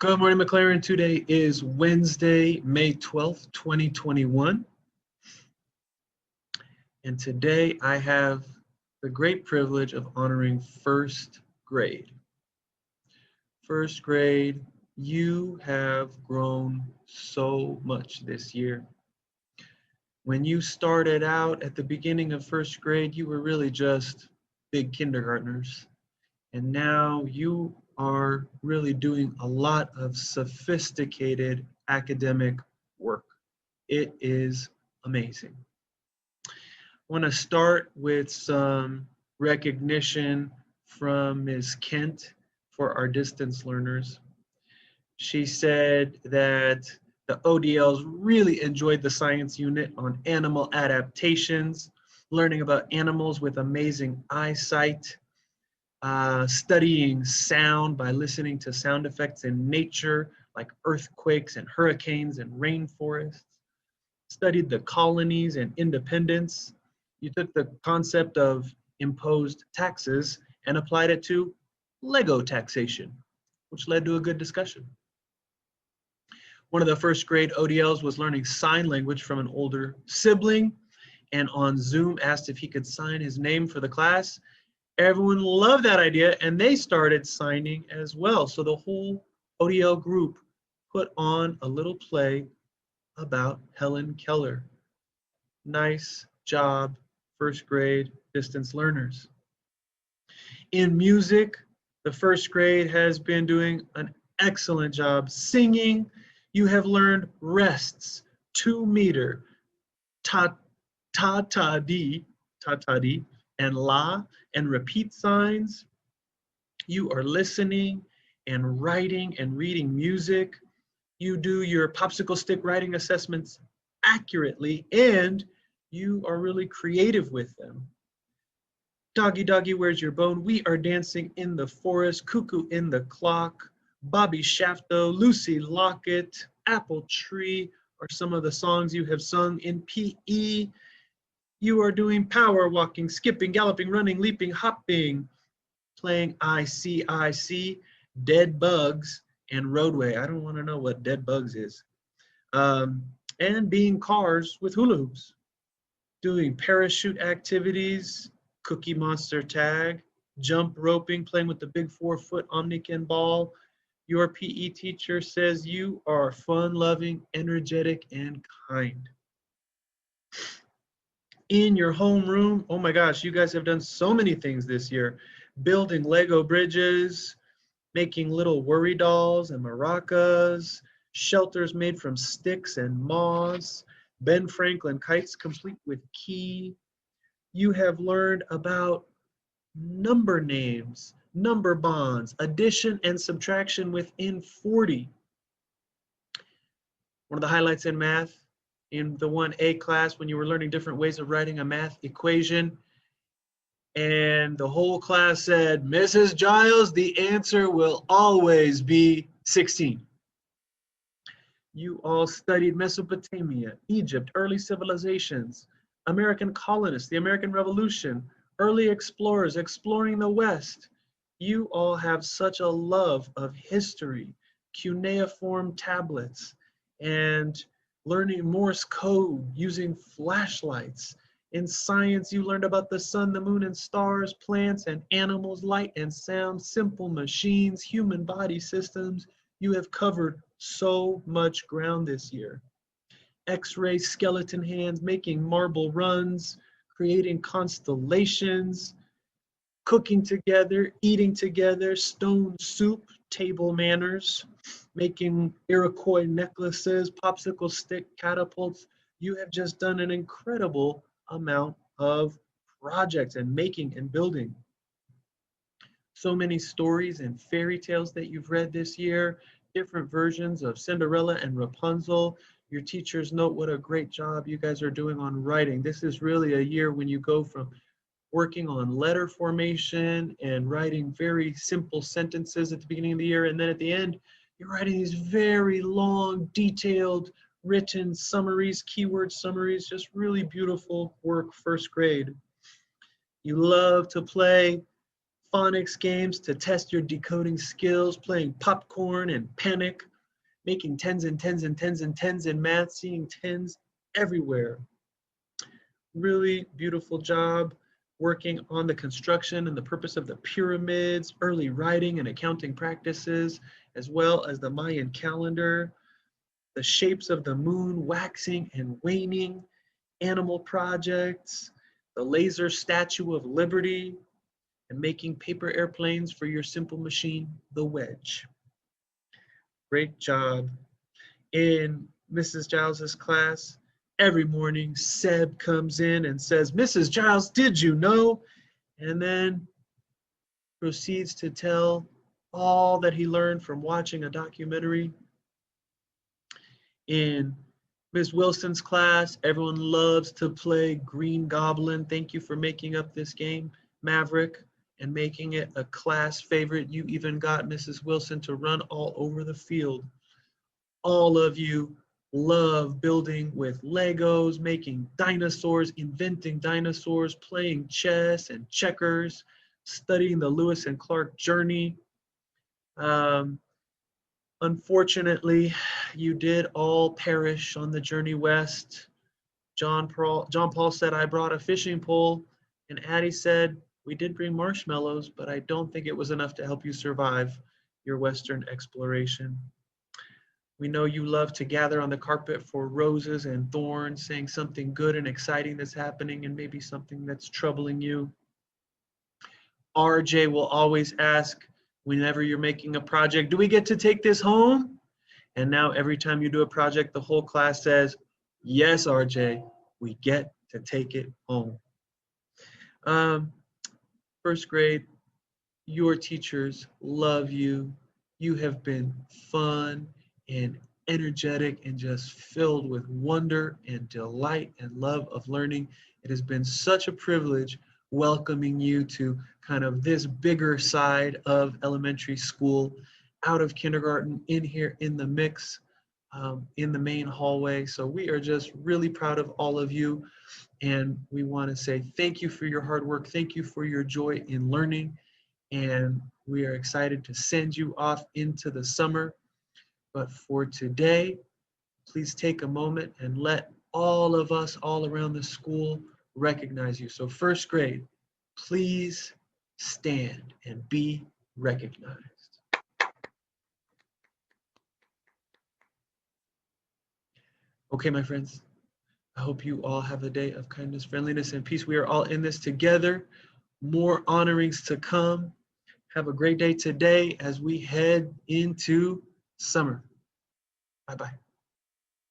Good morning, MacLaren. Today is Wednesday, May 12th, 2021. And today I have the great privilege of honoring first grade. First grade, you have grown so much this year. When you started out at the beginning of first grade, you were really just big kindergartners. And now you are really doing a lot of sophisticated academic work. It is amazing. I want to start with some recognition from Ms. Kent for our distance learners. She said that the ODLs really enjoyed the science unit on animal adaptations, learning about animals with amazing eyesight, studying sound by listening to sound effects in nature like earthquakes and hurricanes and rainforests, studied the colonies and independence. You took the concept of imposed taxes and applied it to Lego taxation, which led to a good discussion. One of the first grade ODLs was learning sign language from an older sibling, and on Zoom asked if he could sign his name for the class. Everyone loved that idea, and they started signing as well. So the whole ODL group put on a little play about Helen Keller. Nice job, first grade distance learners. In music, the first grade has been doing an excellent job singing. You have learned rests, 2 meter, ta-ta-dee, and la, and repeat signs. You are listening and writing and reading music. You do your popsicle stick writing assessments accurately, and you are really creative with them. Doggy, doggy, where's your bone? We are dancing in the forest, cuckoo in the clock, Bobby Shafto, Lucy Lockett, Apple Tree are some of the songs you have sung in PE. You are doing power walking, skipping, galloping, running, leaping, hopping, playing I See, Dead Bugs, and Roadway. I don't want to know what Dead Bugs is. And being cars with hula hoops. Doing parachute activities, Cookie Monster tag, jump roping, playing with the big 4-foot Omnikin ball. Your PE teacher says you are fun-loving, energetic, and kind. In your homeroom, oh my gosh, you guys have done so many things this year. Building Lego bridges, making little worry dolls and maracas, shelters made from sticks and moss, Ben Franklin kites complete with key. You have learned about number names, number bonds, addition and subtraction within 40. One of the highlights in math, in the 1A class when you were learning different ways of writing a math equation. And the whole class said, Mrs. Giles, the answer will always be 16. You all studied Mesopotamia, Egypt, early civilizations, American colonists, the American Revolution, early explorers exploring the West. You all have such a love of history, cuneiform tablets, and learning Morse code using flashlights. In science, you learned about the sun, the moon, and stars, plants and animals, light and sound, simple machines, human body systems. You have covered so much ground this year. X-ray skeleton hands, making marble runs, creating constellations, cooking together, eating together, stone soup, table manners, making Iroquois necklaces, popsicle stick catapults. You have just done an incredible amount of projects and making and building. So many stories and fairy tales that you've read this year, different versions of Cinderella and Rapunzel. Your teachers note what a great job you guys are doing on writing. This is really a year when you go from working on letter formation and writing very simple sentences at the beginning of the year, and then at the end, you're writing these very long, detailed, written summaries, keyword summaries, just really beautiful work, first grade. You love to play phonics games to test your decoding skills, playing popcorn and panic, making tens and tens and tens and tens in math, seeing tens everywhere. Really beautiful job working on the construction and the purpose of the pyramids, early writing and accounting practices, as well as the Mayan calendar, the shapes of the moon waxing and waning, animal projects, the laser Statue of Liberty, and making paper airplanes for your simple machine, the wedge. Great job. In Mrs. Giles's class, every morning Seb comes in and says, Mrs. Giles, did you know? And then proceeds to tell all that he learned from watching a documentary. In Ms. Wilson's class, everyone loves to play Green Goblin. Thank you for making up this game, Maverick, and making it a class favorite. You even got Mrs. Wilson to run all over the field. All of you love building with Legos, making dinosaurs, inventing dinosaurs, playing chess and checkers, studying the Lewis and Clark journey. Unfortunately, you did all perish on the journey west. John Paul said, I brought a fishing pole, and Addie said, we did bring marshmallows, but I don't think it was enough to help you survive your western exploration. We know you love to gather on the carpet for roses and thorns, saying something good and exciting that's happening and maybe something that's troubling you. RJ will always ask whenever you're making a project, do we get to take this home? And now every time you do a project, the whole class says, yes, RJ, we get to take it home. First grade, your teachers love you. You have been fun and energetic and just filled with wonder and delight and love of learning. It has been such a privilege welcoming you to kind of this bigger side of elementary school, out of kindergarten, in here in the mix, in the main hallway. So we are just really proud of all of you. And we want to say thank you for your hard work. Thank you for your joy in learning. And we are excited to send you off into the summer. But for today, please take a moment and let all of us all around the school recognize you. So first grade, please stand and be recognized. Okay, my friends, I hope you all have a day of kindness, friendliness, and peace. We are all in this together. More honorings to come. Have a great day today as we head into summer. Bye-bye.